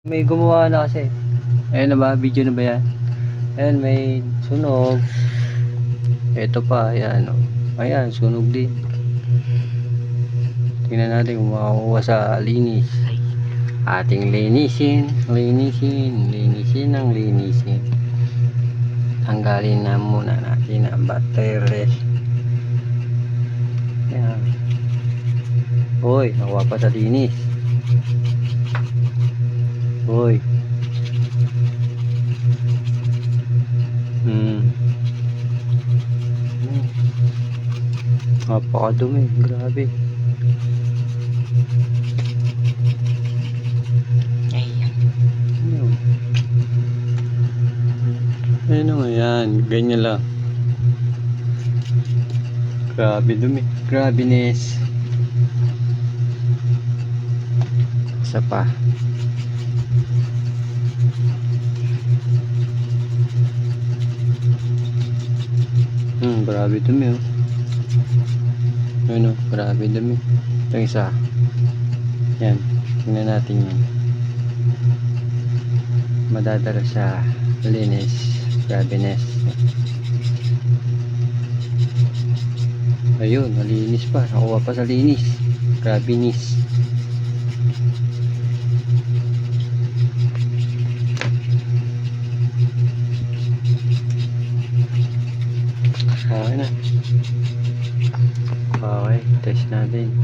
May gumawa na kasi. Ayun na ba? Video na ba yan? Ayan, may sunog. Ito pa, ayan. Oh. Ayan, sunog din. Tingnan natin kung makakuha sa linis. Ating linisin, linisin ng linisin. Tanggalin na muna natin ang battery. Ayan. Hoy, nakuha pa sa linis. Hoy. Napakadumi, grabe. Ano yan, ganyan lang. Grabe dumi, grabiness. Isa pa. Grabe dumi oh. Ano, grabe dumi. Ito isa. Yan, tingnan natin yan. Madadala sa linis, grabiness. Ayun, malinis pa, nakuha pa sa linis, grabiness. Okay na. Okay, test natin.